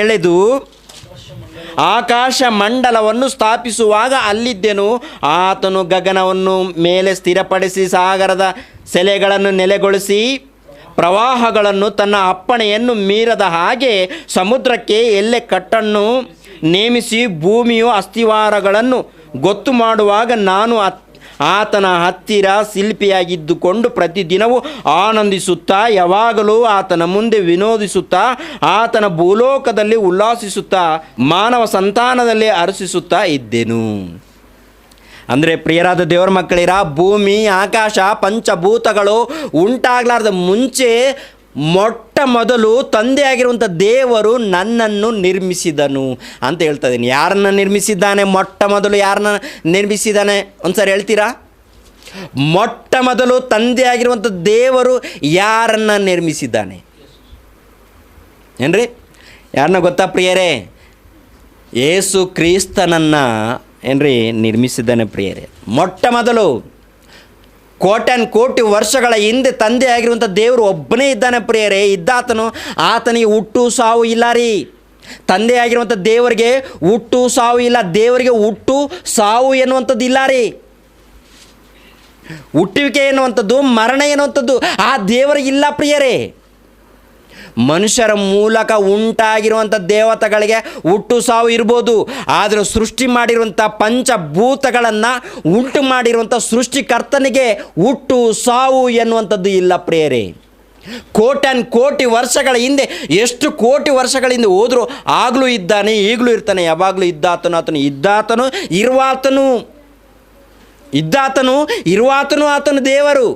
ಎಳೆದು ಆಕಾಶ ಮಂಡಲವನ್ನು ಸ್ಥಾಪಿಸುವಾಗ ಅಲ್ಲಿದ್ದೆನು. ಆತನು ಗಗನವನ್ನು ಮೇಲೆ ಸ್ಥಿರಪಡಿಸಿ ಸಾಗರದ ಸೆಲೆಗಳನ್ನು ನೆಲೆಗೊಳಿಸಿ ಪ್ರವಾಹಗಳನ್ನು ತನ್ನ ಅಪ್ಪಣೆಯನ್ನು ಮೀರದ ಹಾಗೆ ಸಮುದ್ರಕ್ಕೆ ಎಲ್ಲೆ ಕಟ್ಟನ್ನು ನೇಮಿಸಿ ಭೂಮಿಯು ಅಸ್ಥಿವಾರಗಳನ್ನು ಗೊತ್ತು ಮಾಡುವಾಗ ನಾನು ಆತನ ಹತ್ತಿರ ಶಿಲ್ಪಿಯಾಗಿದ್ದುಕೊಂಡು ಪ್ರತಿದಿನವೂ ಆನಂದಿಸುತ್ತಾ ಯಾವಾಗಲೂ ಆತನ ಮುಂದೆ ವಿನೋದಿಸುತ್ತಾ ಆತನ ಭೂಲೋಕದಲ್ಲಿ ಉಲ್ಲಾಸಿಸುತ್ತಾ ಮಾನವ ಸಂತಾನದಲ್ಲಿ ಹರ್ಷಿಸುತ್ತಾ ಇದ್ದೆನು. ಅಂದರೆ ಪ್ರಿಯರಾದ ದೇವರ ಮಕ್ಕಳಿರ, ಭೂಮಿ ಆಕಾಶ ಪಂಚಭೂತಗಳು ಉಂಟಾಗಲಾರ್ದ ಮುಂಚೆ ಮೊಟ್ಟ ಮೊದಲು ತಂದೆಯಾಗಿರುವಂಥ ದೇವರು ನನ್ನನ್ನು ನಿರ್ಮಿಸಿದನು ಅಂತ ಹೇಳ್ತಾ ಇದ್ದೀನಿ. ಯಾರನ್ನು ನಿರ್ಮಿಸಿದ್ದಾನೆ? ಮೊಟ್ಟ ಮೊದಲು ಯಾರನ್ನ ನಿರ್ಮಿಸಿದ್ದಾನೆ ಒಂದ್ಸರಿ ಹೇಳ್ತೀರಾ? ಮೊಟ್ಟ ಮೊದಲು ತಂದೆಯಾಗಿರುವಂಥ ದೇವರು ಯಾರನ್ನು ನಿರ್ಮಿಸಿದ್ದಾನೆ ಏನ್ರಿ? ಯಾರನ್ನ ಗೊತ್ತಾ ಪ್ರಿಯರೇ? ಯೇಸು ಕ್ರಿಸ್ತನನ್ನು ಏನ್ರಿ ನಿರ್ಮಿಸಿದ್ದಾನೆ ಪ್ರಿಯರೇ. ಮೊಟ್ಟ ಮೊದಲು ಕೋಟಿ ವರ್ಷಗಳ ಹಿಂದೆ ತಂದೆ ಆಗಿರುವಂಥ ದೇವರು ಒಬ್ಬನೇ ಇದ್ದಾನೆ ಪ್ರಿಯರೇ. ಇದ್ದಾತನು, ಆತನಿಗೆ ಹುಟ್ಟು ಸಾವು ಇಲ್ಲ ರೀ. ತಂದೆ ಆಗಿರುವಂಥ ದೇವರಿಗೆ ಹುಟ್ಟು ಸಾವು ಇಲ್ಲ. ದೇವರಿಗೆ ಹುಟ್ಟು ಸಾವು ಎನ್ನುವಂಥದ್ದು ಇಲ್ಲ ರೀ. ಹುಟ್ಟುವಿಕೆ ಎನ್ನುವಂಥದ್ದು, ಮರಣ ಎನ್ನುವಂಥದ್ದು ಆ ದೇವರಿಗೆ ಇಲ್ಲ ಪ್ರಿಯರೇ. ಮನುಷ್ಯರ ಮೂಲಕ ಉಂಟಾಗಿರುವಂಥ ದೇವತೆಗಳಿಗೆ ಹುಟ್ಟು ಸಾವು ಇರ್ಬೋದು, ಆದರೆ ಸೃಷ್ಟಿ ಮಾಡಿರುವಂಥ ಪಂಚಭೂತಗಳನ್ನು ಉಂಟು ಮಾಡಿರುವಂಥ ಸೃಷ್ಟಿಕರ್ತನಿಗೆ ಹುಟ್ಟು ಸಾವು ಎನ್ನುವಂಥದ್ದು ಇಲ್ಲ ಪ್ರಿಯರೇ. ಕೋಟಿ ವರ್ಷಗಳ ಹಿಂದೆ, ಎಷ್ಟು ಕೋಟಿ ವರ್ಷಗಳ ಹಿಂದೆ ಹೋದರೂ ಆಗಲೂ ಇದ್ದಾನೆ, ಈಗಲೂ ಇರ್ತಾನೆ, ಯಾವಾಗಲೂ ಇದ್ದಾತನು. ಇರುವಾತನು ಆತನು ದೇವರು.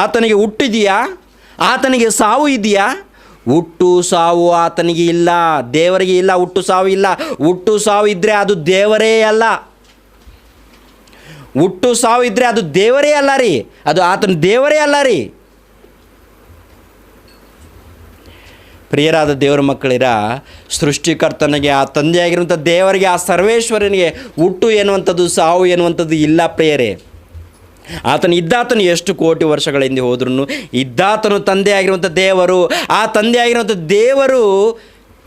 ಆತನಿಗೆ ಹುಟ್ಟಿದೆಯಾ? ಆತನಿಗೆ ಸಾವು ಇದೆಯಾ? ಹುಟ್ಟು ಸಾವು ಆತನಿಗೆ ಇಲ್ಲ, ದೇವರಿಗೆ ಇಲ್ಲ. ಹುಟ್ಟು ಸಾವು ಇಲ್ಲ. ಹುಟ್ಟು ಸಾವು ಇದ್ದರೆ ಅದು ದೇವರೇ ಅಲ್ಲ. ಹುಟ್ಟು ಸಾವು ಇದ್ದರೆ ಅದು ದೇವರೇ ಅಲ್ಲ ರೀ. ಅದು ಆತನ ದೇವರೇ ಅಲ್ಲ ರೀ. ಪ್ರಿಯರಾದ ದೇವರ ಮಕ್ಕಳಿರ, ಸೃಷ್ಟಿಕರ್ತನಿಗೆ, ಆ ತಂದೆಯಾಗಿರುವಂಥ ದೇವರಿಗೆ, ಆ ಸರ್ವೇಶ್ವರನಿಗೆ ಹುಟ್ಟು ಎನ್ನುವಂಥದ್ದು ಸಾವು ಎನ್ನುವಂಥದ್ದು ಇಲ್ಲ ಪ್ರಿಯರೇ. ಇದ್ದಾತನು ಎಷ್ಟು ಕೋಟಿ ವರ್ಷಗಳ ಹಿಂದೆ ಹೋದ್ರೂ ಇದ್ದಾತನು ತಂದೆಯಾಗಿರುವಂಥ ದೇವರು. ಆ ತಂದೆಯಾಗಿರುವಂಥ ದೇವರು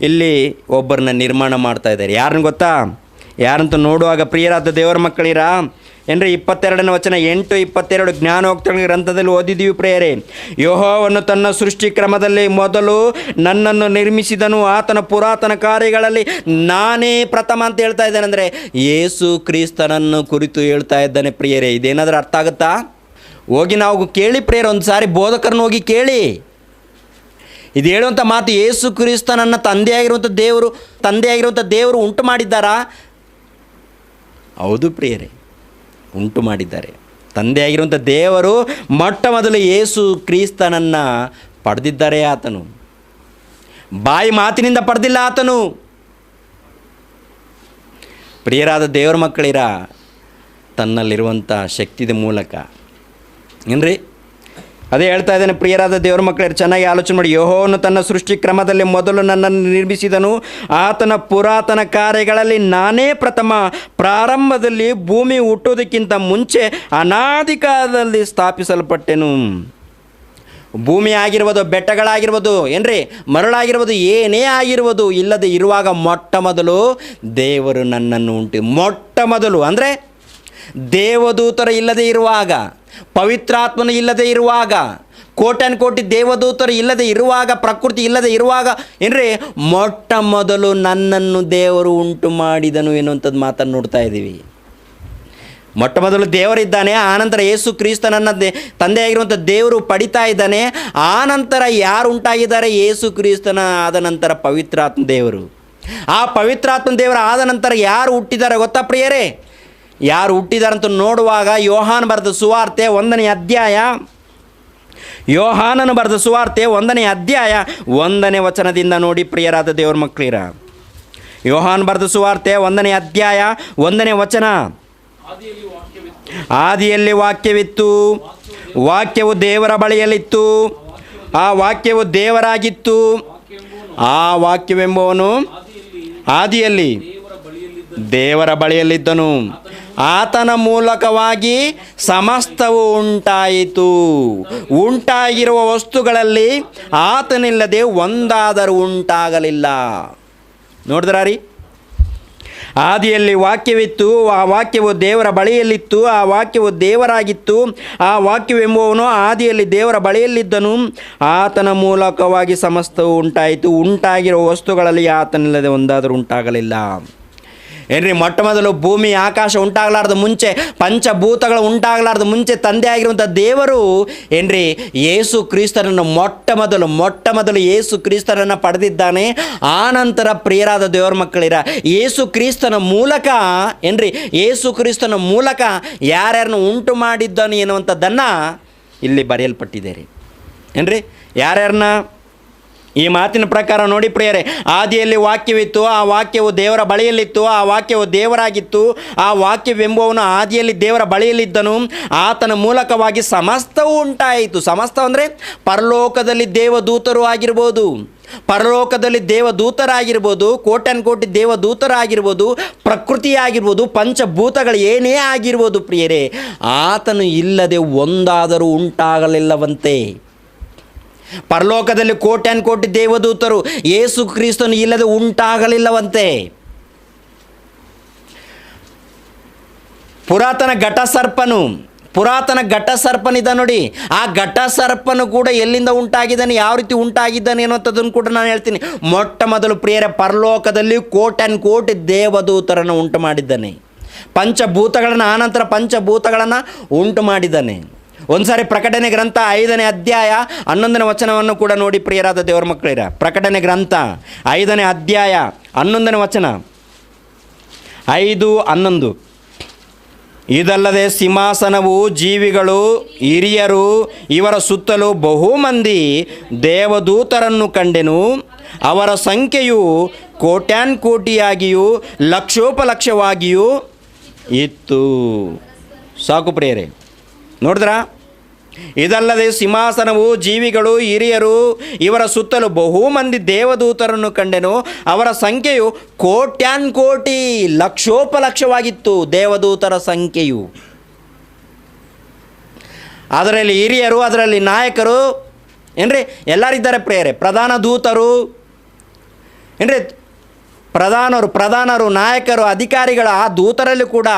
ಇಲ್ಲಿ ಒಬ್ಬರನ್ನ ನಿರ್ಮಾಣ ಮಾಡ್ತಾ ಇದ್ದಾರೆ. ಯಾರನ್ನು ಗೊತ್ತಾ? ಯಾರಂತ ನೋಡುವಾಗ ಪ್ರಿಯರಾದ ದೇವರ ಮಕ್ಕಳಿರ, ಏನ್ರಿ 22ನೇ ವಚನ 8-22 ಜ್ಞಾನೋಕ್ತ ಗ್ರಂಥದಲ್ಲಿ ಓದಿದ್ದೀವಿ ಪ್ರಿಯರೇ. ಯೆಹೋವನು ತನ್ನ ಸೃಷ್ಟಿ ಕ್ರಮದಲ್ಲಿ ಮೊದಲು ನನ್ನನ್ನು ನಿರ್ಮಿಸಿದನು. ಆತನ ಪುರಾತನ ಕಾರ್ಯಗಳಲ್ಲಿ ನಾನೇ ಪ್ರಥಮ ಅಂತ ಹೇಳ್ತಾ ಇದ್ದಾನೆ. ಅಂದರೆ ಯೇಸು ಕ್ರಿಸ್ತನನ್ನು ಕುರಿತು ಹೇಳ್ತಾ ಇದ್ದಾನೆ ಪ್ರಿಯರೇ. ಇದೇನಾದರೂ ಅರ್ಥ ಆಗುತ್ತಾ? ಹೋಗಿ ನಾವು ಕೇಳಿ ಪ್ರಿಯರೇ, ಒಂದು ಸಾರಿ ಬೋಧಕರನ್ನು ಹೋಗಿ ಕೇಳಿ. ಇದು ಹೇಳುವಂಥ ಮಾತು ಯೇಸು ಕ್ರಿಸ್ತನನ್ನು ತಂದೆಯಾಗಿರುವಂಥ ದೇವರು ಉಂಟು ಮಾಡಿದ್ದಾರಾ? ಹೌದು ಪ್ರಿಯರೇ, ಉಂಟು ಮಾಡಿದ್ದಾರೆ. ತಂದೆಯಾಗಿರುವಂಥ ದೇವರು ಮೊಟ್ಟ ಮೊದಲು ಯೇಸು ಕ್ರಿಸ್ತನನ್ನು ಪಡೆದಿದ್ದಾರೆ. ಆತನು ಬಾಯಿ ಮಾತಿನಿಂದ ಪಡೆದಿಲ್ಲ. ಆತನು ಪ್ರಿಯರಾದ ದೇವರ ಮಕ್ಕಳಿರ, ತನ್ನಲ್ಲಿರುವಂಥ ಶಕ್ತಿಯ ಮೂಲಕ ಏನ್ರಿ, ಅದೇ ಹೇಳ್ತಾ ಇದ್ದಾನೆ ಪ್ರಿಯರಾದ ದೇವರ ಮಕ್ಕಳಿರ, ಚೆನ್ನಾಗಿ ಆಲೋಚನೆ ಮಾಡಿ. ಯೆಹೋವನು ತನ್ನ ಸೃಷ್ಟಿ ಕ್ರಮದಲ್ಲಿ ಮೊದಲು ನನ್ನನ್ನು ನಿರ್ಮಿಸಿದನು. ಆತನ ಪುರಾತನ ಕಾರ್ಯಗಳಲ್ಲಿ ನಾನೇ ಪ್ರಥಮ. ಪ್ರಾರಂಭದಲ್ಲಿ ಭೂಮಿ ಹುಟ್ಟೋದಕ್ಕಿಂತ ಮುಂಚೆ ಅನಾದಿ ಕಾಲದಲ್ಲಿ ಸ್ಥಾಪಿಸಲ್ಪಟ್ಟೆನು. ಭೂಮಿ ಆಗಿರ್ಬೋದು, ಬೆಟ್ಟಗಳಾಗಿರ್ಬೋದು, ಏನ್ರಿ ಮರಳಾಗಿರ್ಬೋದು, ಏನೇ ಆಗಿರ್ಬೋದು, ಇಲ್ಲದೆ ಇರುವಾಗ ಮೊಟ್ಟ ಮೊದಲು ದೇವರು ನನ್ನನ್ನು ಮೊಟ್ಟ ಮೊದಲು ಅಂದರೆ ದೇವದೂತರು ಇಲ್ಲದೆ ಇರುವಾಗ, ಪವಿತ್ರಾತ್ಮನು ಇಲ್ಲದೆ ಇರುವಾಗ, ಕೋಟಿ ದೇವದೂತರು ಇಲ್ಲದೆ ಇರುವಾಗ, ಪ್ರಕೃತಿ ಇಲ್ಲದೆ ಇರುವಾಗ ಏನ್ರಿ ಮೊಟ್ಟ ಮೊದಲು ನನ್ನನ್ನು ದೇವರು ಉಂಟು ಮಾಡಿದನು ಎನ್ನುವಂಥದ್ದು ಮಾತನ್ನು ನೋಡ್ತಾ ಇದ್ದೀವಿ. ಮೊಟ್ಟ ಮೊದಲು ದೇವರಿದ್ದಾನೆ. ಆನಂತರ ಯೇಸು ಕ್ರಿಸ್ತನನ್ನು ತಂದೆಯಾಗಿರುವಂಥ ದೇವರು ಪಡಿತಾ ಇದ್ದಾನೆ. ಆನಂತರ ಯಾರು ಉಂಟಾಗಿದ್ದಾರೆ? ಯೇಸು ಕ್ರಿಸ್ತನ ಆದ ನಂತರ ಪವಿತ್ರಾತ್ಮ ದೇವರು. ಆ ಪವಿತ್ರಾತ್ಮ ದೇವರ ಆದ ನಂತರ ಯಾರು ಹುಟ್ಟಿದ್ದಾರೆ ಗೊತ್ತಾ ಪ್ರಿಯರೇ? ಯಾರು ಹುಟ್ಟಿದಾರಂತ ನೋಡುವಾಗ ಯೋಹಾನ ಬರೆದ ಸುವಾರ್ತೆ 1ನೇ ಅಧ್ಯಾಯ, ಯೋಹಾನನು ಬರೆದ ಸುವಾರ್ತೆ 1ನೇ ಅಧ್ಯಾಯ 1ನೇ ವಚನದಿಂದ ನೋಡಿ ಪ್ರಿಯರಾದ ದೇವರ ಮಕ್ಕಳಿರ. ಯೋಹಾನ ಬರೆದ ಸುವಾರ್ತೆ 1ನೇ ಅಧ್ಯಾಯ 1ನೇ ವಚನ. ಆದಿಯಲ್ಲಿ ವಾಕ್ಯವಿತ್ತು, ವಾಕ್ಯವು ದೇವರ ಬಳಿಯಲ್ಲಿತ್ತು, ಆ ವಾಕ್ಯವು ದೇವರಾಗಿತ್ತು. ಆ ವಾಕ್ಯವೆಂಬುವನು ಆದಿಯಲ್ಲಿ ದೇವರ ಬಳಿಯಲ್ಲಿದ್ದನು. ಆತನ ಮೂಲಕವಾಗಿ ಸಮಸ್ತವು ಉಂಟಾಯಿತು. ಉಂಟಾಗಿರುವ ವಸ್ತುಗಳಲ್ಲಿ ಆತನಿಲ್ಲದೆ ಒಂದಾದರೂ ಉಂಟಾಗಲಿಲ್ಲ. ನೋಡಿದ್ರಾ ರೀ? ಆದಿಯಲ್ಲಿ ವಾಕ್ಯವಿತ್ತು, ಆ ವಾಕ್ಯವು ದೇವರ ಬಳಿಯಲ್ಲಿತ್ತು, ಆ ವಾಕ್ಯವು ದೇವರಾಗಿತ್ತು. ಆ ವಾಕ್ಯವೆಂಬುವನು ಆದಿಯಲ್ಲಿ ದೇವರ ಬಳಿಯಲ್ಲಿದ್ದನು. ಆತನ ಮೂಲಕವಾಗಿ ಸಮಸ್ತವು ಉಂಟಾಯಿತು. ಉಂಟಾಗಿರುವ ವಸ್ತುಗಳಲ್ಲಿ ಆತನಿಲ್ಲದೆ ಒಂದಾದರೂ ಉಂಟಾಗಲಿಲ್ಲ. ಏನ್ರಿ, ಮೊಟ್ಟ ಮೊದಲು ಭೂಮಿ ಆಕಾಶ ಉಂಟಾಗಲಾರ್ದು ಮುಂಚೆ, ಪಂಚಭೂತಗಳು ಉಂಟಾಗಲಾರ್ದು ಮುಂಚೆ ತಂದೆ ಆಗಿರುವಂಥ ದೇವರು ಏನ್ರಿ ಯೇಸು ಕ್ರಿಸ್ತನನ್ನು ಮೊಟ್ಟ ಮೊದಲು ಯೇಸು ಕ್ರಿಸ್ತನನ್ನು ಪಡೆದಿದ್ದಾನೆ. ಆ ನಂತರ ಪ್ರಿಯರಾದ ದೇವರ ಮಕ್ಕಳಿರ ಯೇಸು ಕ್ರಿಸ್ತನ ಮೂಲಕ ಏನ್ರಿ ಯೇಸು ಕ್ರಿಸ್ತನ ಮೂಲಕ ಯಾರ್ಯಾರನ್ನು ಉಂಟು ಮಾಡಿದ್ದಾನೆ ಎನ್ನುವಂಥದ್ದನ್ನು ಇಲ್ಲಿ ಬರೆಯಲ್ಪಟ್ಟಿದೆ ರೀ. ಏನ್ರಿ, ಯಾರ್ಯಾರನ್ನ? ಈ ಮಾತಿನ ಪ್ರಕಾರ ನೋಡಿ ಪ್ರಿಯರೇ, ಆದಿಯಲ್ಲಿ ವಾಕ್ಯವಿತ್ತು, ಆ ವಾಕ್ಯವು ದೇವರ ಬಳಿಯಲ್ಲಿತ್ತು, ಆ ವಾಕ್ಯವು ದೇವರಾಗಿತ್ತು. ಆ ವಾಕ್ಯವೆಂಬುವನು ಆದಿಯಲ್ಲಿ ದೇವರ ಬಳಿಯಲ್ಲಿದ್ದನು. ಆತನ ಮೂಲಕವಾಗಿ ಸಮಸ್ತವೂ ಉಂಟಾಯಿತು. ಸಮಸ್ತ ಅಂದರೆ ಪರಲೋಕದಲ್ಲಿ ದೇವದೂತರು ಆಗಿರ್ಬೋದು, ಪರಲೋಕದಲ್ಲಿ ದೇವದೂತರಾಗಿರ್ಬೋದು, ಕೋಟ್ಯಾನುಕೋಟಿ ದೇವದೂತರಾಗಿರ್ಬೋದು, ಪ್ರಕೃತಿ ಆಗಿರ್ಬೋದು, ಪಂಚಭೂತಗಳು ಏನೇ ಆಗಿರ್ಬೋದು ಪ್ರಿಯರೇ, ಆತನು ಇಲ್ಲದೆ ಒಂದಾದರೂ ಉಂಟಾಗಲಿಲ್ಲವಂತೆ. ಪರಲೋಕದಲ್ಲಿ ಕೋಟ್ಯಾನುಕೋಟಿ ದೇವದೂತರು, ಯೇಸು ಕ್ರಿಸ್ತನು ಇಲ್ಲದೆ ಉಂಟಾಗಲಿಲ್ಲವಂತೆ. ಪುರಾತನ ಘಟಸರ್ಪನಿದ್ದ ನೋಡಿ, ಆ ಘಟಸರ್ಪನು ಕೂಡ ಎಲ್ಲಿಂದ ಉಂಟಾಗಿದ್ದಾನೆ, ಯಾವ ರೀತಿ ಉಂಟಾಗಿದ್ದಾನೆ ಅನ್ನೋಂಥದ್ದನ್ನು ಕೂಡ ನಾನು ಹೇಳ್ತೀನಿ. ಮೊಟ್ಟ ಮೊದಲು ಪ್ರಿಯರ ಪರಲೋಕದಲ್ಲಿ ಕೋಟ್ಯಾನುಕೋಟಿ ದೇವದೂತರನ್ನು ಉಂಟು ಮಾಡಿದ್ದಾನೆ. ಪಂಚಭೂತಗಳನ್ನು, ಆನಂತರ ಪಂಚಭೂತಗಳನ್ನು ಉಂಟು ಮಾಡಿದ್ದಾನೆ. ಒಂದು ಸಾರಿ ಪ್ರಕಟಣೆ ಗ್ರಂಥ 5ನೇ ಅಧ್ಯಾಯ 11ನೇ ವಚನವನ್ನು ಕೂಡ ನೋಡಿ ಪ್ರಿಯರಾದ ದೇವರ ಮಕ್ಕಳಿರ. ಪ್ರಕಟಣೆ ಗ್ರಂಥ 5ನೇ ಅಧ್ಯಾಯ 11ನೇ ವಚನ, 5:11. ಇದಲ್ಲದೆ ಸಿಂಹಾಸನವು, ಜೀವಿಗಳು, ಹಿರಿಯರು, ಇವರ ಸುತ್ತಲೂ ಬಹು ಮಂದಿ ದೇವದೂತರನ್ನು ಕಂಡೆನು. ಅವರ ಸಂಖ್ಯೆಯು ಕೋಟ್ಯಾನುಕೋಟಿಯಾಗಿಯೂ ಲಕ್ಷೋಪಲಕ್ಷವಾಗಿಯೂ ಇತ್ತು. ಸಾಕು ಪ್ರಿಯರೇ, ನೋಡಿದ್ರಾ? ಇದಲ್ಲದೆ ಸಿಂಹಾಸನವು, ಜೀವಿಗಳು, ಹಿರಿಯರು, ಇವರ ಸುತ್ತಲೂ ಬಹು ಮಂದಿ ದೇವದೂತರನ್ನು ಕಂಡೆನು. ಅವರ ಸಂಖ್ಯೆಯು ಕೋಟ್ಯಾನುಕೋಟಿ ಲಕ್ಷೋಪಲಕ್ಷವಾಗಿತ್ತು. ದೇವದೂತರ ಸಂಖ್ಯೆಯು, ಅದರಲ್ಲಿ ಹಿರಿಯರು, ಅದರಲ್ಲಿ ನಾಯಕರು ಏನ್ರಿ ಎಲ್ಲರಿದ್ದಾರೆ ಪ್ರಿಯರೇ. ಪ್ರಧಾನ ದೂತರು ಏನ್ರಿ, ಪ್ರಧಾನರು, ನಾಯಕರು, ಅಧಿಕಾರಿಗಳು. ಆ ದೂತರಲ್ಲಿ ಕೂಡ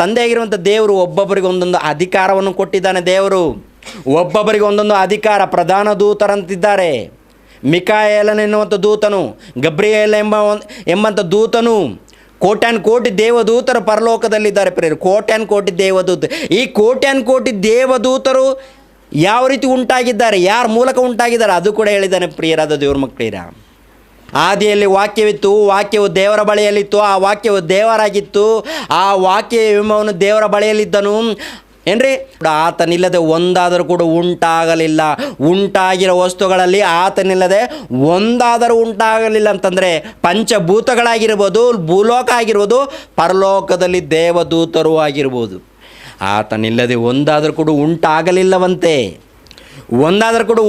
ತಂದೆಯಾಗಿರುವಂಥ ದೇವರು ಒಬ್ಬೊಬ್ಬರಿಗೆ ಒಂದೊಂದು ಅಧಿಕಾರವನ್ನು ಕೊಟ್ಟಿದ್ದಾನೆ. ದೇವರು ಒಬ್ಬೊಬ್ಬರಿಗೆ ಒಂದೊಂದು ಅಧಿಕಾರ. ಪ್ರಧಾನ ದೂತರಂತಿದ್ದಾರೆ. ಮಿಕಾಯೇಲನೆನ್ನುವಂಥ ದೂತನು, ಗಬ್ರಿಯೇಲ್ ಎಂಬಂಥ ದೂತನು, ಕೋಟ್ಯಾನುಕೋಟಿ ದೇವದೂತರು ಪರಲೋಕದಲ್ಲಿದ್ದಾರೆ ಪ್ರಿಯರು. ಕೋಟ್ಯಾನುಕೋಟಿ ದೇವದೂತರು. ಈ ಕೋಟ್ಯಾನುಕೋಟಿ ದೇವದೂತರು ಯಾವ ರೀತಿ ಉಂಟಾಗಿದ್ದಾರೆ, ಯಾರ ಮೂಲಕ ಉಂಟಾಗಿದ್ದಾರೆ, ಅದು ಕೂಡ ಹೇಳಿದ್ದಾನೆ ಪ್ರಿಯರಾದ ದೇವ್ರ ಮಕ್ಕಳಿರ. ಆದಿಯಲ್ಲಿ ವಾಕ್ಯವಿತ್ತು, ವಾಕ್ಯವು ದೇವರ ಬಳಿಯಲ್ಲಿತ್ತು, ಆ ವಾಕ್ಯವು ದೇವರಾಗಿತ್ತು. ಆ ವಾಕ್ಯವನ್ನು ದೇವರ ಬಳಿಯಲ್ಲಿದ್ದನು ಏನ್ರಿ. ಆತನಿಲ್ಲದೆ ಒಂದಾದರೂ ಕೂಡ ಉಂಟಾಗಲಿಲ್ಲ. ಉಂಟಾಗಿರೋ ವಸ್ತುಗಳಲ್ಲಿ ಆತನಿಲ್ಲದೆ ಒಂದಾದರೂ ಉಂಟಾಗಲಿಲ್ಲ ಅಂತಂದರೆ ಪಂಚಭೂತಗಳಾಗಿರ್ಬೋದು, ಭೂಲೋಕ ಆಗಿರ್ಬೋದು, ಪರಲೋಕದಲ್ಲಿ ದೇವದೂತರು ಆಗಿರ್ಬೋದು. ಆತನಿಲ್ಲದೆ ಒಂದಾದರೂ ಕೂಡ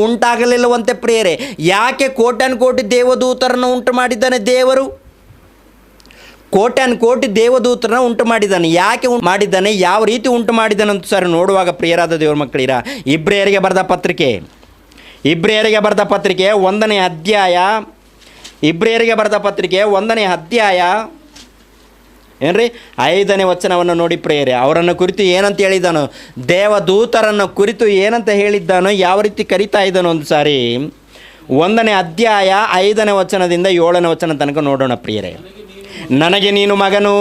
ಉಂಟಾಗಲಿಲ್ಲವಂತೆ ಪ್ರಿಯರೇ. ಯಾಕೆ ಕೋಟ್ಯಾನುಕೋಟಿ ದೇವದೂತರನ್ನು ಉಂಟು ಮಾಡಿದ್ದಾನೆ ದೇವರು? ಕೋಟ್ಯಾನುಕೋಟಿ ದೇವದೂತರನ್ನು ಉಂಟು ಮಾಡಿದ್ದಾನೆ. ಯಾಕೆ ಮಾಡಿದ್ದಾನೆ, ಯಾವ ರೀತಿ ಉಂಟು ಮಾಡಿದ್ದಾನೆ ಅಂತ ಸರ್ ನೋಡುವಾಗ ಪ್ರಿಯರಾದ ದೇವರ ಮಕ್ಕಳಿರ, ಇಬ್ರಿಯರಿಗೆ ಬರೆದ ಪತ್ರಿಕೆ 1ನೇ ಅಧ್ಯಾಯ ಏನ್ರಿ 5ನೇ ವಚನವನ್ನು ನೋಡಿ ಪ್ರಿಯರೇ. ಅವರನ್ನು ಕುರಿತು ಏನಂತ ಹೇಳಿದ್ದಾನೋ, ದೇವದೂತರನ್ನು ಕುರಿತು ಏನಂತ ಹೇಳಿದ್ದಾನೋ, ಯಾವ ರೀತಿ ಕರಿತಾ ಇದ್ದಾನೋ ಒಂದು ಸಾರಿ 1ನೇ ಅಧ್ಯಾಯ 5ನೇ ವಚನದಿಂದ 7ನೇ ವಚನ ತನಕ ನೋಡೋಣ ಪ್ರಿಯರೇ. ನನಗೆ ನೀನು ಮಗನು,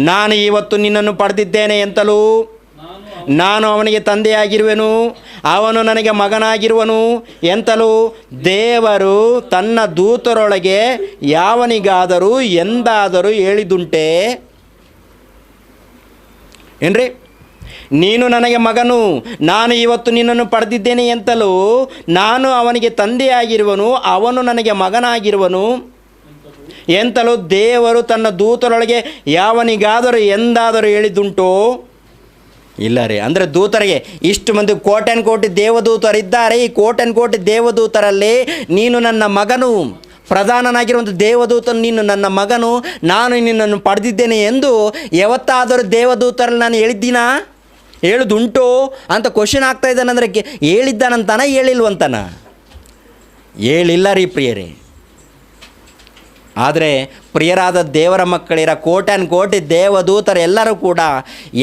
ನಾನು ಇವತ್ತು ನಿನ್ನನ್ನು ಪಡೆದಿದ್ದೇನೆ ಎಂತಲೂ, ನಾನು ಅವನಿಗೆ ತಂದೆಯಾಗಿರುವೆನು, ಅವನು ನನಗೆ ಮಗನಾಗಿರುವನು ಎಂತಲೂ ದೇವರು ತನ್ನ ದೂತರೊಳಗೆ ಯಾವನಿಗಾದರೂ ಎಂದಾದರೂ ಹೇಳಿದುಂಟೆ ಏನ್ರಿ. ನೀನು ನನಗೆ ಮಗನು, ನಾನು ಇವತ್ತು ನಿನ್ನನ್ನು ಪಡೆದಿದ್ದೇನೆ ಎಂತಲೂ, ನಾನು ಅವನಿಗೆ ತಂದೆಯಾಗಿರುವನು, ಅವನು ನನಗೆ ಮಗನಾಗಿರುವನು ಎಂತಲೂ ದೇವರು ತನ್ನ ದೂತರೊಳಗೆ ಯಾವನಿಗಾದರೂ ಎಂದಾದರೂ ಹೇಳಿದುಂಟೋ? ಇಲ್ಲ ರೀ. ಅಂದರೆ ದೂತರಿಗೆ ಇಷ್ಟು ಮಂದಿ ಕೋಟ್ಯಾನುಕೋಟಿ ದೇವದೂತರಿದ್ದಾರೆ. ಈ ಕೋಟ್ಯಾನುಕೋಟಿ ದೇವದೂತರಲ್ಲಿ ನೀನು ನನ್ನ ಮಗನು, ಪ್ರಧಾನನಾಗಿರುವಂಥ ದೇವದೂತನು ನೀನು ನನ್ನ ಮಗನು, ನಾನು ನಿನ್ನನ್ನು ಪಡೆದಿದ್ದೇನೆ ಎಂದು ಯಾವತ್ತಾದರೂ ದೇವದೂತರಲ್ಲಿ ನಾನು ಹೇಳಿದ್ದೀನಾ? ಹೇಳುದುಂಟು ಅಂತ ಕ್ವಶನ್ ಆಗ್ತಾ ಇದ್ದಾನಂದರೆ ಹೇಳಿದ್ದಾನಂತಾನ ಹೇಳಿಲ್ವಂತಾನ? ಹೇಳಿಲ್ಲ ರೀ ಪ್ರಿಯರೇ. ಆದರೆ ಪ್ರಿಯರಾದ ದೇವರ ಮಕ್ಕಳಿರ ಕೋಟ್ಯಾನ್ ಕೋಟಿ ದೇವದೂತರು ಎಲ್ಲರೂ ಕೂಡ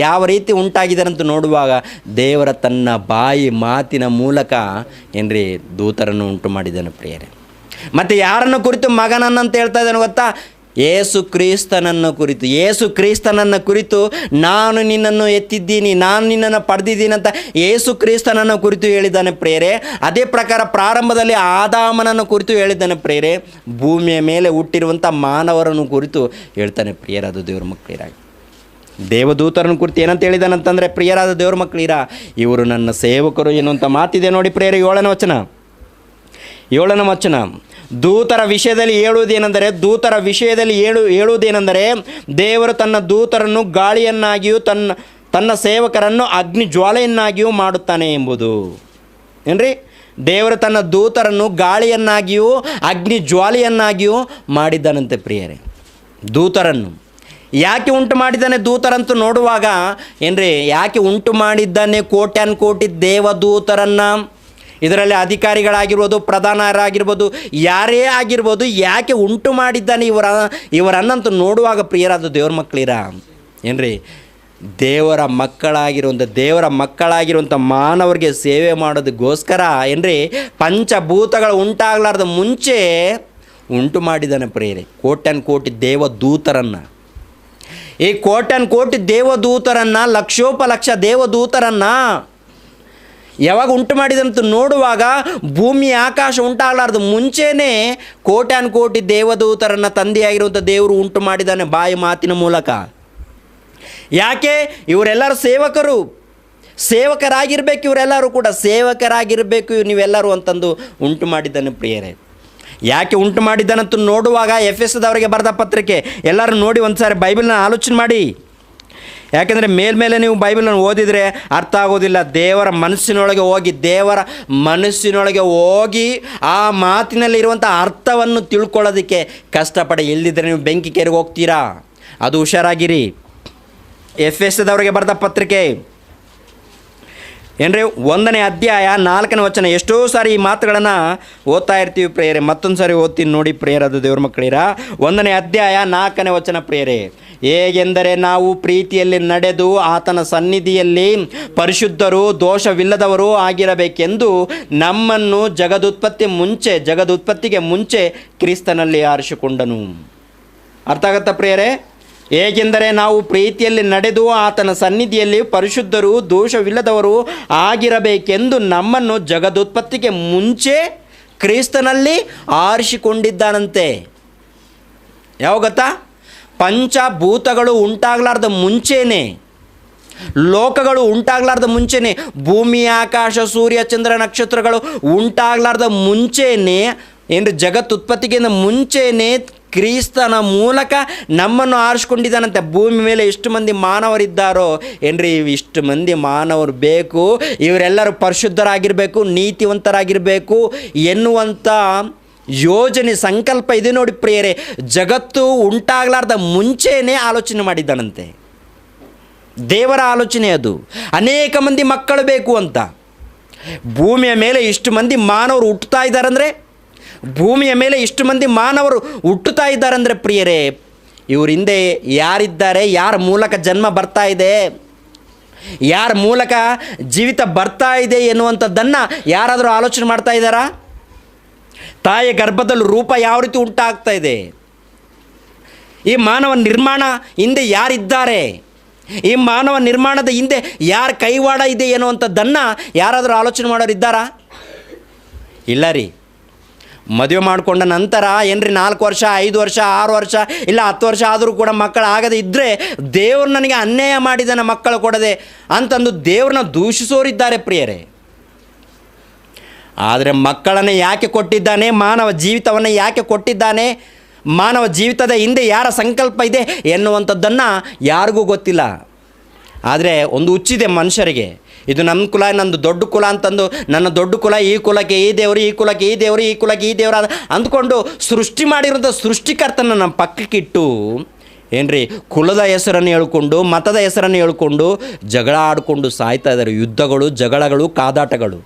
ಯಾವ ರೀತಿ ಉಂಟಾಗಿದ್ದಾರೆ ಅಂತ ನೋಡುವಾಗ ದೇವರ ತನ್ನ ಬಾಯಿ ಮಾತಿನ ಮೂಲಕ ಏನ್ರಿ ದೂತರನ್ನು ಉಂಟು ಮಾಡಿದ್ದಾನೆ ಪ್ರಿಯರೇ. ಮತ್ತು ಯಾರನ್ನು ಕುರಿತು ಮಗನನ್ನಂತ ಹೇಳ್ತಾ ಇದ್ದಾನೆ ಗೊತ್ತಾ? ಯೇಸು ಕ್ರಿಸ್ತನನ್ನು ಕುರಿತು ನಾನು ನಿನ್ನನ್ನು ಎತ್ತಿದ್ದೀನಿ, ನಾನು ನಿನ್ನನ್ನು ಪಡೆದಿದ್ದೀನಿ ಅಂತ ಯೇಸು ಕ್ರಿಸ್ತನನ್ನು ಕುರಿತು ಹೇಳಿದ್ದಾನೆ ಪ್ರಿಯರೇ. ಅದೇ ಪ್ರಕಾರ ಪ್ರಾರಂಭದಲ್ಲಿ ಆದಾಮನನ್ನು ಕುರಿತು ಹೇಳಿದ್ದಾನೆ ಪ್ರಿಯರೇ. ಭೂಮಿಯ ಮೇಲೆ ಹುಟ್ಟಿರುವಂಥ ಮಾನವರನ್ನು ಕುರಿತು ಹೇಳ್ತಾನೆ ಪ್ರಿಯರಾದ ದೇವ್ರ ಮಕ್ಕಳಿರಾಗಿ. ದೇವದೂತರನ್ನು ಕುರಿತು ಏನಂತ ಹೇಳಿದಾನಂತಂದರೆ, ಪ್ರಿಯರಾದ ದೇವ್ರ ಮಕ್ಕಳಿರ ಇವರು ನನ್ನ ಸೇವಕರು ಎನ್ನುವಂಥ ಮಾತಿದೆ ನೋಡಿ ಪ್ರಿಯರೇ. 7ನೇ ವಚನ ದೂತರ ವಿಷಯದಲ್ಲಿ ಹೇಳುವುದೇನೆಂದರೆ ದೇವರು ತನ್ನ ದೂತರನ್ನು ಗಾಳಿಯನ್ನಾಗಿಯೂ ತನ್ನ ಸೇವಕರನ್ನು ಅಗ್ನಿ ಜ್ವಾಲೆಯನ್ನಾಗಿಯೂ ಮಾಡುತ್ತಾನೆ ಎಂಬುದು. ಏನ್ರಿ? ದೇವರು ತನ್ನ ದೂತರನ್ನು ಗಾಳಿಯನ್ನಾಗಿಯೂ ಅಗ್ನಿ ಜ್ವಾಲೆಯನ್ನಾಗಿಯೂ ಮಾಡಿದ್ದಾನಂತೆ ಪ್ರಿಯರೇ. ದೂತರನ್ನು ಯಾಕೆ ಉಂಟು ಮಾಡಿದ್ದಾನೆ ದೂತರಂತೂ ನೋಡುವಾಗ ಏನ್ರಿ, ಯಾಕೆ ಉಂಟು ಮಾಡಿದ್ದಾನೆ ಕೋಟ್ಯಾನ್ ಕೋಟಿ ದೇವದೂತರನ್ನು? ಇದರಲ್ಲಿ ಅಧಿಕಾರಿಗಳಾಗಿರ್ಬೋದು, ಪ್ರಧಾನರಾಗಿರ್ಬೋದು, ಯಾರೇ ಆಗಿರ್ಬೋದು, ಯಾಕೆ ಉಂಟು ಮಾಡಿದ್ದಾನೆ ಇವರನ್ನಂತೂ ನೋಡುವಾಗ ಪ್ರಿಯರಾದ ದೇವ್ರ ಮಕ್ಕಳಿರ ಏನ್ರಿ, ದೇವರ ಮಕ್ಕಳಾಗಿರುವಂಥ ಮಾನವರಿಗೆ ಸೇವೆ ಮಾಡೋದಕ್ಕೋಸ್ಕರ ಏನ್ರಿ ಪಂಚಭೂತಗಳು ಉಂಟಾಗಲಾರ್ದ ಮುಂಚೆ ಉಂಟು ಮಾಡಿದ್ದಾನೆ ಪ್ರಿಯರೇ ಕೋಟ್ಯಾನ್ ಕೋಟಿ ದೇವದೂತರನ್ನು. ಈ ಕೋಟ್ಯಾನ್ ಕೋಟಿ ದೇವದೂತರನ್ನು, ಲಕ್ಷೋಪಲಕ್ಷ ದೇವದೂತರನ್ನು ಯಾವಾಗ ಉಂಟು ಮಾಡಿದಂತ ನೋಡುವಾಗ ಭೂಮಿ ಆಕಾಶ ಉಂಟಾಗಲಾರ್ದು ಮುಂಚೆನೇ ಕೋಟ್ಯಾನ್ ಕೋಟಿ ದೇವದೂತರನ್ನು ತಂದೆಯಾಗಿರುವಂಥ ದೇವರು ಉಂಟು ಮಾಡಿದ್ದಾನೆ ಬಾಯಿ ಮಾತಿನ ಮೂಲಕ. ಯಾಕೆ? ಇವರೆಲ್ಲರೂ ಸೇವಕರಾಗಿರಬೇಕು, ಇವರೆಲ್ಲರೂ ಕೂಡ ಸೇವಕರಾಗಿರಬೇಕು ನೀವೆಲ್ಲರೂ ಅಂತಂದು ಉಂಟು ಮಾಡಿದ್ದಾನೆ ಪ್ರಿಯರೇ. ಯಾಕೆ ಉಂಟು ಮಾಡಿದ್ದಾನಂತ ನೋಡುವಾಗ ಎಫೆಸದವರಿಗೆ ಬರೆದ ಪತ್ರಿಕೆ ಎಲ್ಲರೂ ನೋಡಿ ಒಂದು ಸಾರಿ ಬೈಬಲ್ನ ಆಲೋಚನೆ ಮಾಡಿ. ಯಾಕೆಂದರೆ ಮೇಲ್ಮೇಲೆ ನೀವು ಬೈಬಲನ್ನು ಓದಿದರೆ ಅರ್ಥ ಆಗೋದಿಲ್ಲ. ದೇವರ ಮನಸ್ಸಿನೊಳಗೆ ಹೋಗಿ ಆ ಮಾತಿನಲ್ಲಿರುವಂಥ ಅರ್ಥವನ್ನು ತಿಳ್ಕೊಳ್ಳೋದಕ್ಕೆ ಕಷ್ಟಪಡಿ. ಇಲ್ಲದಿದ್ದರೆ ನೀವು ಬೆಂಕಿ ಕೆರೆಗೆ ಹೋಗ್ತೀರಾ, ಅದು ಹುಷಾರಾಗಿರಿ. ಎಫೆಸದವರಿಗೆ ಬರೆದ ಪತ್ರಿಕೆ ಏನ್ರಿ 1ನೇ ಅಧ್ಯಾಯ 4ನೇ ವಚನ. ಎಷ್ಟೋ ಸಾರಿ ಈ ಮಾತುಗಳನ್ನು ಓದ್ತಾ ಇರ್ತೀವಿ ಪ್ರಿಯರೇ. ಮತ್ತೊಂದು ಸಾರಿ ಓದ್ತೀನಿ ನೋಡಿ ಪ್ರಿಯರಾದ ದೇವ್ರ ಮಕ್ಕಳಿರ. 1ನೇ ಅಧ್ಯಾಯ 4ನೇ ವಚನ ಪ್ರಿಯರೇ. ಹೇಗೆಂದರೆ ನಾವು ಪ್ರೀತಿಯಲ್ಲಿ ನಡೆದು ಆತನ ಸನ್ನಿಧಿಯಲ್ಲಿ ಪರಿಶುದ್ಧರು ದೋಷವಿಲ್ಲದವರು ಆಗಿರಬೇಕೆಂದು ನಮ್ಮನ್ನು ಜಗದುತ್ಪತ್ತಿಗೆ ಮುಂಚೆ ಕ್ರಿಸ್ತನಲ್ಲಿ ಆರಿಸಿಕೊಂಡನು. ಅರ್ಥ ಆಗತ್ತಾ ಪ್ರಿಯರೇ? ಹೇಗೆಂದರೆ ನಾವು ಪ್ರೀತಿಯಲ್ಲಿ ನಡೆದು ಆತನ ಸನ್ನಿಧಿಯಲ್ಲಿ ಪರಿಶುದ್ಧರು ದೋಷವಿಲ್ಲದವರು ಆಗಿರಬೇಕೆಂದು ನಮ್ಮನ್ನು ಜಗದುತ್ಪತ್ತಿಗೆ ಮುಂಚೆ ಕ್ರಿಸ್ತನಲ್ಲಿ ಆರಿಸಿಕೊಂಡಿದ್ದಾನಂತೆ. ಯಾವಾಗ ಗೊತ್ತಾ? ಪಂಚಭೂತಗಳು ಉಂಟಾಗಲಾರ್ದ ಮುಂಚೆನೇ, ಲೋಕಗಳು ಉಂಟಾಗಲಾರ್ದ ಮುಂಚೆನೇ, ಭೂಮಿ ಆಕಾಶ ಸೂರ್ಯ ಚಂದ್ರ ನಕ್ಷತ್ರಗಳು ಉಂಟಾಗಲಾರ್ದ ಮುಂಚೆನೇ ಏನ್ರಿ ಜಗತ್ತುತ್ಪತ್ತಿಗಿಂತ ಮುಂಚೆನೇ ಕ್ರಿಸ್ತನ ಮೂಲಕ ನಮ್ಮನ್ನು ಆರಿಸ್ಕೊಂಡಿದ್ದಾನಂತೆ. ಭೂಮಿ ಮೇಲೆ ಎಷ್ಟು ಮಂದಿ ಮಾನವರಿದ್ದಾರೋ ಏನ್ರಿ, ಇಷ್ಟು ಮಂದಿ ಮಾನವರು ಬೇಕು, ಇವರೆಲ್ಲರೂ ಪರಿಶುದ್ಧರಾಗಿರಬೇಕು, ನೀತಿವಂತರಾಗಿರಬೇಕು ಎನ್ನುವಂಥ ಯೋಜನೆ ಸಂಕಲ್ಪ ಇದೆ ನೋಡಿ ಪ್ರಿಯರೇ. ಜಗತ್ತು ಉಂಟಾಗಲಾರ್ದ ಮುಂಚೆನೇ ಆಲೋಚನೆ ಮಾಡಿದ್ದಾನಂತೆ. ದೇವರ ಆಲೋಚನೆ ಅದು. ಅನೇಕ ಮಂದಿ ಮಕ್ಕಳು ಬೇಕು ಅಂತ. ಭೂಮಿಯ ಮೇಲೆ ಇಷ್ಟು ಮಂದಿ ಮಾನವರು ಹುಟ್ಟುತ್ತಾ ಇದ್ದಾರಂದರೆ, ಭೂಮಿಯ ಮೇಲೆ ಇಷ್ಟು ಮಂದಿ ಮಾನವರು ಹುಟ್ಟುತ್ತಾ ಇದ್ದಾರಂದರೆ ಪ್ರಿಯರೇ, ಇವ್ರ ಹಿಂದೆ ಯಾರಿದ್ದಾರೆ, ಯಾರ ಮೂಲಕ ಜನ್ಮ ಬರ್ತಾ ಇದೆ, ಯಾರ ಮೂಲಕ ಜೀವಿತ ಬರ್ತಾ ಇದೆ ಎನ್ನುವಂಥದ್ದನ್ನು ಯಾರಾದರೂ ಆಲೋಚನೆ ಮಾಡ್ತಾ ಇದ್ದಾರಾ? ತಾಯಿಯ ಗರ್ಭದಲ್ಲಿ ರೂಪ ಯಾವ ರೀತಿ ಉಂಟಾಗ್ತಾ ಇದೆ, ಈ ಮಾನವ ನಿರ್ಮಾಣ ಹಿಂದೆ ಯಾರಿದ್ದಾರೆ, ಈ ಮಾನವ ನಿರ್ಮಾಣದ ಹಿಂದೆ ಯಾರ ಕೈವಾಡ ಇದೆ ಎನ್ನುವಂಥದ್ದನ್ನು ಯಾರಾದರೂ ಆಲೋಚನೆ ಮಾಡೋರು ಇದ್ದಾರಾ? ಇಲ್ಲ ರೀ. ಮದುವೆ ಮಾಡಿಕೊಂಡ ನಂತರ ಏನ್ರಿ 4 ವರ್ಷ 5 ವರ್ಷ 6 ವರ್ಷ ಇಲ್ಲ 10 ವರ್ಷ ಆದರೂ ಕೂಡ ಮಕ್ಕಳು ಆಗದೆ ಇದ್ದರೆ ದೇವರು ನನಗೆ ಅನ್ಯಾಯ ಮಾಡಿದ್ದಾನೆ ಮಕ್ಕಳು ಕೊಡದೆ ಅಂತಂದು ದೇವ್ರನ್ನ ದೂಷಿಸೋರಿದ್ದಾರೆ ಪ್ರಿಯರೇ. ಆದರೆ ಮಕ್ಕಳನ್ನು ಯಾಕೆ ಕೊಟ್ಟಿದ್ದಾನೆ, ಮಾನವ ಜೀವಿತವನ್ನು ಯಾಕೆ ಕೊಟ್ಟಿದ್ದಾನೆ, ಮಾನವ ಜೀವಿತದ ಹಿಂದೆ ಯಾರ ಸಂಕಲ್ಪ ಇದೆ ಎನ್ನುವಂಥದ್ದನ್ನು ಯಾರಿಗೂ ಗೊತ್ತಿಲ್ಲ. ಆದರೆ ಒಂದು ಹುಚ್ಚಿದೆ ಮನುಷ್ಯರಿಗೆ, ಇದು ನಮ್ಮ ಕುಲ, ನಂದು ದೊಡ್ಡ ಕುಲ ಅಂತಂದು, ನನ್ನ ದೊಡ್ಡ ಕುಲ, ಈ ಕುಲಕ್ಕೆ ಈ ದೇವರು, ಈ ಕುಲಕ್ಕೆ ಈ ದೇವರು, ಈ ಕುಲಕ್ಕೆ ಈ ದೇವರು ಅಂದ್ಕೊಂಡು ಸೃಷ್ಟಿ ಮಾಡಿರೋಂಥ ಸೃಷ್ಟಿಕರ್ತನ ನಮ್ಮ ಪಕ್ಕಕ್ಕಿಟ್ಟು ಏನ್ರಿ ಕುಲದ ಹೆಸರನ್ನು ಹೇಳ್ಕೊಂಡು, ಮತದ ಹೆಸರನ್ನು ಹೇಳ್ಕೊಂಡು ಜಗಳ ಆಡಿಕೊಂಡು ಸಾಯ್ತಾ ಇದ್ದಾರೆ. ಯುದ್ಧಗಳು, ಜಗಳಗಳು, ಕಾದಾಟಗಳು.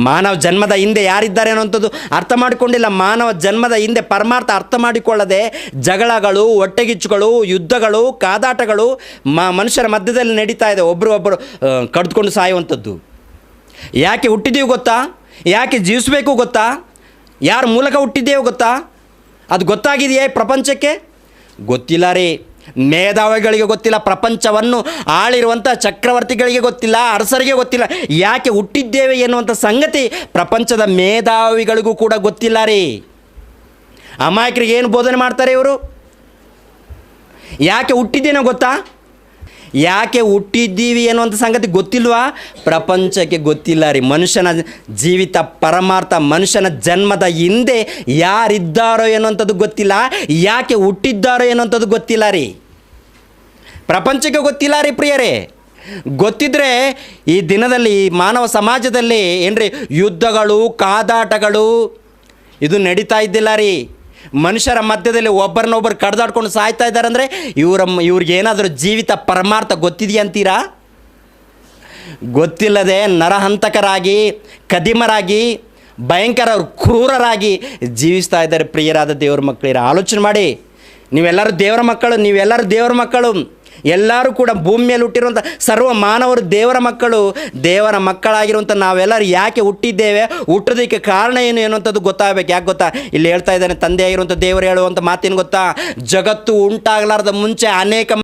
ಮಾನವ ಜನ್ಮದ ಹಿಂದೆ ಯಾರಿದ್ದಾರೆ ಅನ್ನೋಂಥದ್ದು ಅರ್ಥ ಮಾಡಿಕೊಂಡಿಲ್ಲ. ಮಾನವ ಜನ್ಮದ ಹಿಂದೆ ಪರಮಾರ್ಥ ಅರ್ಥ ಮಾಡಿಕೊಳ್ಳದೆ ಜಗಳಗಳು, ಹೊಟ್ಟೆಗಿಚ್ಚುಗಳು, ಯುದ್ಧಗಳು, ಕಾದಾಟಗಳು ಮನುಷ್ಯರ ಮಧ್ಯದಲ್ಲಿ ನಡೀತಾ ಇದೆ. ಒಬ್ಬರು ಕಡ್ದುಕೊಂಡು ಸಾಯುವಂಥದ್ದು. ಯಾಕೆ ಹುಟ್ಟಿದ್ದೀವಿ ಗೊತ್ತಾ? ಯಾಕೆ ಜೀವಿಸಬೇಕು ಗೊತ್ತಾ? ಯಾರ ಮೂಲಕ ಹುಟ್ಟಿದ್ದೇವೆ ಗೊತ್ತಾ? ಅದು ಗೊತ್ತಾಗಿದೆಯೇ ಪ್ರಪಂಚಕ್ಕೆ? ಗೊತ್ತಿಲ್ಲ ರೀ. ಮೇಧಾವಿಗಳಿಗೆ ಗೊತ್ತಿಲ್ಲ, ಪ್ರಪಂಚವನ್ನು ಆಳಿರುವಂಥ ಚಕ್ರವರ್ತಿಗಳಿಗೆ ಗೊತ್ತಿಲ್ಲ, ಅರಸರಿಗೆ ಗೊತ್ತಿಲ್ಲ. ಯಾಕೆ ಹುಟ್ಟಿದ್ದೇವೆ ಎನ್ನುವಂಥ ಸಂಗತಿ ಪ್ರಪಂಚದ ಮೇಧಾವಿಗಳಿಗೂ ಕೂಡ ಗೊತ್ತಿಲ್ಲ ರೀ. ಅಮಾಯಕರಿಗೆ ಏನು ಬೋಧನೆ ಮಾಡ್ತಾರೆ ಇವರು? ಯಾಕೆ ಹುಟ್ಟಿದ್ದೇನೋ ಗೊತ್ತಾ? ಯಾಕೆ ಹುಟ್ಟಿದ್ದೀವಿ ಎನ್ನುವಂಥ ಸಂಗತಿ ಗೊತ್ತಿಲ್ವಾ? ಪ್ರಪಂಚಕ್ಕೆ ಗೊತ್ತಿಲ್ಲ ರೀ. ಮನುಷ್ಯನ ಜೀವಿತ ಪರಮಾರ್ಥ, ಮನುಷ್ಯನ ಜನ್ಮದ ಹಿಂದೆ ಯಾರಿದ್ದಾರೋ ಎನ್ನುವಂಥದ್ದು ಗೊತ್ತಿಲ್ಲ, ಯಾಕೆ ಹುಟ್ಟಿದ್ದಾರೋ ಎನ್ನುವಂಥದ್ದು ಗೊತ್ತಿಲ್ಲ ರೀ. ಪ್ರಪಂಚಕ್ಕೆ ಗೊತ್ತಿಲ್ಲ ರೀ ಪ್ರಿಯರೇ. ಗೊತ್ತಿದ್ದರೆ ಈ ದಿನದಲ್ಲಿ ಮಾನವ ಸಮಾಜದಲ್ಲಿ ಏನ್ರಿ ಯುದ್ಧಗಳು, ಕಾದಾಟಗಳು ಇದು ನಡೀತಾ ಇದ್ದಿಲ್ಲ ರೀ. ಮನುಷ್ಯರ ಮಧ್ಯದಲ್ಲಿ ಒಬ್ಬರನ್ನೊಬ್ಬರು ಕಡ್ದಾಡ್ಕೊಂಡು ಸಾಯ್ತಾ ಇದ್ದಾರೆ ಅಂದರೆ ಇವ್ರಿಗೇನಾದರೂ ಜೀವಿತ ಪರಮಾರ್ಥ ಗೊತ್ತಿದೆಯಾ ಅಂತೀರಾ? ಗೊತ್ತಿಲ್ಲದೆ ನರಹಂತಕರಾಗಿ, ಕದಿಮರಾಗಿ, ಭಯಂಕರ ಕ್ರೂರರಾಗಿ ಜೀವಿಸ್ತಾ ಇದ್ದಾರೆ ಪ್ರಿಯರಾದ ದೇವರ ಮಕ್ಕಳಿರ. ಆಲೋಚನೆ ಮಾಡಿ. ನೀವೆಲ್ಲರೂ ದೇವರ ಮಕ್ಕಳು. ಎಲ್ಲರೂ ಕೂಡ ಭೂಮಿ ಮೇಲೆ ಹುಟ್ಟಿರುವಂಥ ಸರ್ವ ಮಾನವರು ದೇವರ ಮಕ್ಕಳು. ದೇವರ ಮಕ್ಕಳಾಗಿರುವಂಥ ನಾವೆಲ್ಲರೂ ಯಾಕೆ ಹುಟ್ಟಿದ್ದೇವೆ, ಹುಟ್ಟೋದಕ್ಕೆ ಕಾರಣ ಏನು ಅನ್ನುವಂಥದ್ದು ಗೊತ್ತಾಗಬೇಕು. ಯಾಕೆ ಗೊತ್ತಾ? ಇಲ್ಲಿ ಹೇಳ್ತಾ ಇದ್ದಾನೆ, ತಂದೆಯಾಗಿರುವಂಥ ದೇವರು ಹೇಳುವಂಥ ಮಾತೇನು ಗೊತ್ತಾ? ಜಗತ್ತು ಉಂಟಾಗಲಾರ್ದ ಮುಂಚೆ ಅನೇಕ